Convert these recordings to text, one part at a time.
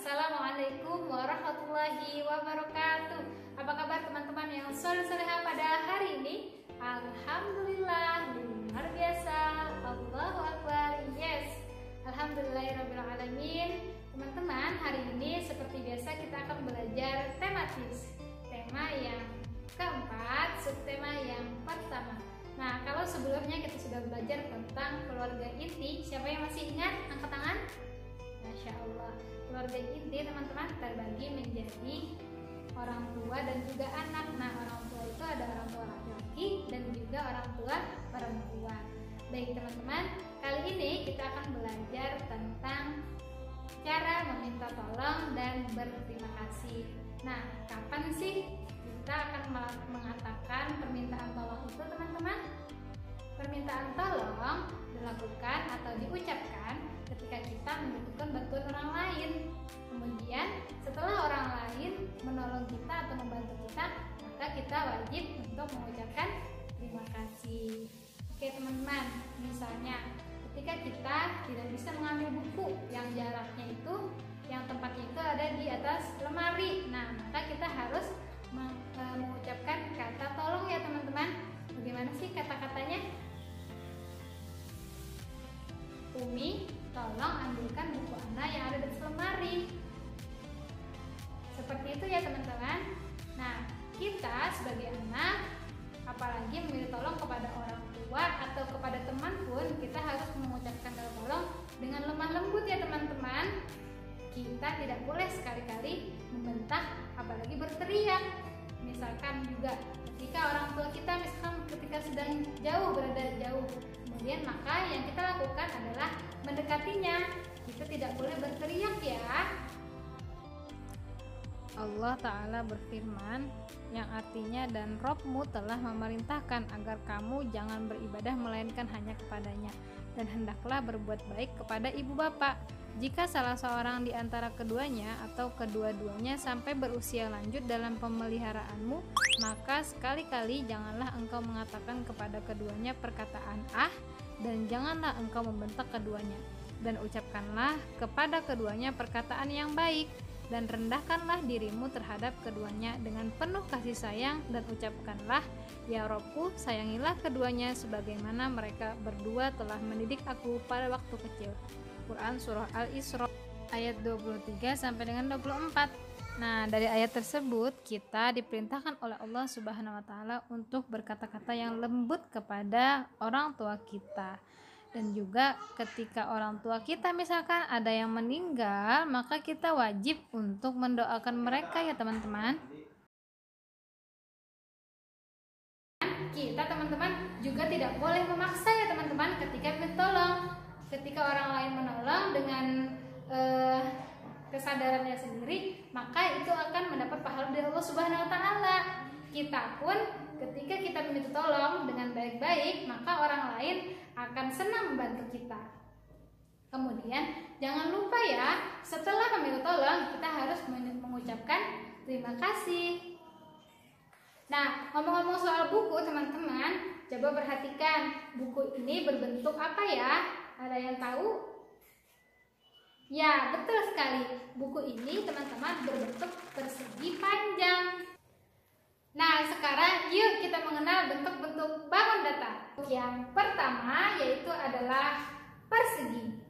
Assalamualaikum warahmatullahi wabarakatuh. Apa kabar teman-teman yang soleh-soleha pada hari ini? Alhamdulillah, luar biasa. Allahu Akbar. Yes. Alhamdulillahirrabbilalamin. Teman-teman, hari ini seperti biasa kita akan belajar tematis. Tema yang keempat, subtema yang pertama. Nah, kalau sebelumnya kita sudah belajar tentang keluarga inti, siapa yang masih ingat? Angkat tangan. Masya Allah. Keluarga inti teman-teman terbagi menjadi orang tua dan juga anak. Nah, orang tua itu ada orang tua laki-laki dan juga orang tua perempuan. Baik teman-teman, kali ini kita akan belajar tentang cara meminta tolong dan berterima kasih. Nah, kapan sih kita akan mengatakan permintaan tolong itu teman-teman? Permintaan tolong dilakukan atau diucapkan ketika kita membutuhkan bantuan orang lain. Kemudian setelah orang lain menolong kita atau membantu kita, maka kita wajib untuk mengucapkan terima kasih. Oke teman-teman, misalnya ketika kita tidak bisa mengambil buku yang jaraknya itu, yang tempatnya itu ada di atas lemari, nah maka kita harus mengucapkan kata tolong ya teman-teman. Bagaimana sih kata-katanya? Umi, tolong ambilkan buku Ana yang ada di lemari. Seperti itu ya teman-teman. Nah, kita sebagai anak, apalagi meminta tolong kepada orang tua atau kepada teman pun, kita harus mengucapkan kata tolong dengan lemah lembut ya teman-teman. Kita tidak boleh sekali-kali membentak, apalagi berteriak. Misalkan juga ketika orang tua kita misalkan ketika sedang jauh, berada jauh, kemudian maka yang kita lakukan adalah mendekatinya. Kita tidak boleh berteriak ya. Allah Ta'ala berfirman yang artinya, dan Robmu telah memerintahkan agar kamu jangan beribadah melainkan hanya kepadanya, dan hendaklah berbuat baik kepada ibu bapak. Jika salah seorang di antara keduanya atau kedua-duanya sampai berusia lanjut dalam pemeliharaanmu, maka sekali-kali janganlah engkau mengatakan kepada keduanya perkataan dan janganlah engkau membentak keduanya, dan ucapkanlah kepada keduanya perkataan yang baik, dan rendahkanlah dirimu terhadap keduanya dengan penuh kasih sayang, dan ucapkanlah, ya Robku, sayangilah keduanya sebagaimana mereka berdua telah mendidik aku pada waktu kecil. Quran Surah Al-Isra ayat 23 sampai dengan 24. Nah, dari ayat tersebut kita diperintahkan oleh Allah Subhanahu wa taala untuk berkata-kata yang lembut kepada orang tua kita. Dan juga ketika orang tua kita misalkan ada yang meninggal, maka kita wajib untuk mendoakan mereka ya teman-teman. Kita teman-teman juga tidak boleh memaksa ya teman-teman ketika menolong. Ketika orang lain menolong dengan kesadarannya sendiri, maka itu akan mendapat pahala dari Allah Subhanahu wa taala. Kita pun ketika kita meminta tolong dengan baik-baik, maka orang lain akan senang membantu kita. Kemudian jangan lupa ya, setelah meminta tolong kita harus mengucapkan terima kasih. Nah, ngomong-ngomong soal buku teman-teman, coba perhatikan buku ini berbentuk apa ya? Ada yang tahu? Ya, betul sekali. Buku ini teman-teman berbentuk persegi panjang. Nah, sekarang yuk kita mengenal bentuk-bentuk bangun datar. Yang pertama yaitu adalah persegi.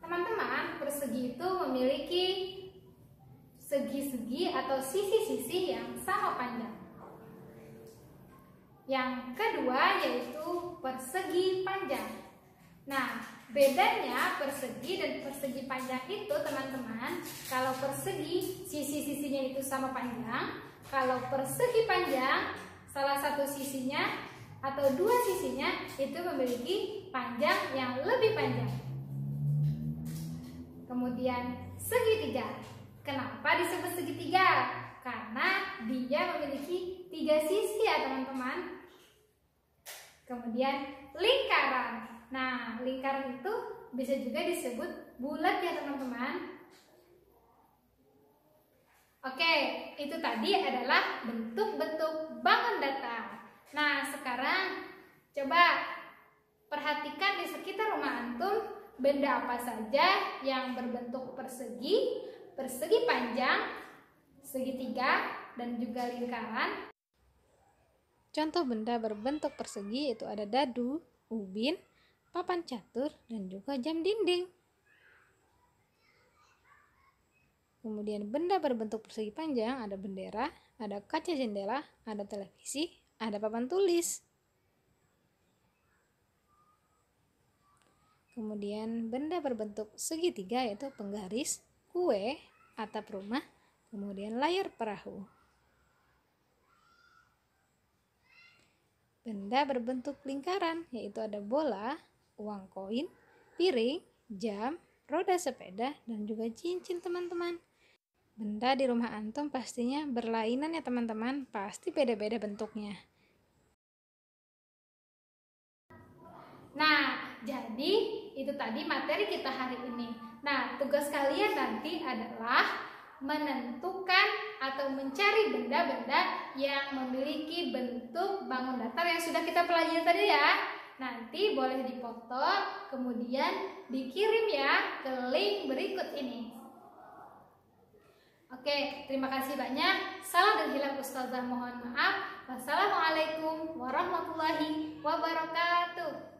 Teman-teman, persegi itu memiliki segi-segi atau sisi-sisi yang sama panjang. Yang kedua yaitu persegi panjang. Nah, bedanya persegi dan persegi panjang itu teman-teman, kalau persegi sisi-sisinya itu sama panjang, kalau persegi panjang salah satu sisinya atau dua sisinya itu memiliki panjang yang lebih panjang. Kemudian segitiga. Kenapa disebut segitiga? Karena dia memiliki tiga sisi ya teman-teman. Kemudian lingkaran. Nah, lingkaran itu bisa juga disebut bulat ya teman-teman. Oke, itu tadi adalah bentuk-bentuk bangun datar. Nah, sekarang coba perhatikan di sekitar rumah antum benda apa saja yang berbentuk persegi, persegi panjang, segitiga, dan juga lingkaran. Contoh benda berbentuk persegi itu ada dadu, ubin, papan catur, dan juga jam dinding. Kemudian benda berbentuk persegi panjang ada bendera, ada kaca jendela, ada televisi, ada papan tulis. Kemudian benda berbentuk segitiga yaitu penggaris, kue, atap rumah, kemudian layar perahu. Benda berbentuk lingkaran yaitu ada bola, uang koin, piring, jam, roda sepeda, dan juga cincin teman-teman. Benda di rumah antum pastinya berlainan ya teman-teman, pasti beda-beda bentuknya. Nah, jadi itu tadi materi kita hari ini. Nah, tugas kalian nanti adalah menentukan atau mencari benda-benda yang memiliki bentuk bangun datar yang sudah kita pelajari tadi ya. Nanti boleh dipoto, kemudian dikirim ya ke link berikut ini. Oke, terima kasih banyak. Salah dan hilaf Ustazah mohon maaf. Wassalamualaikum warahmatullahi wabarakatuh.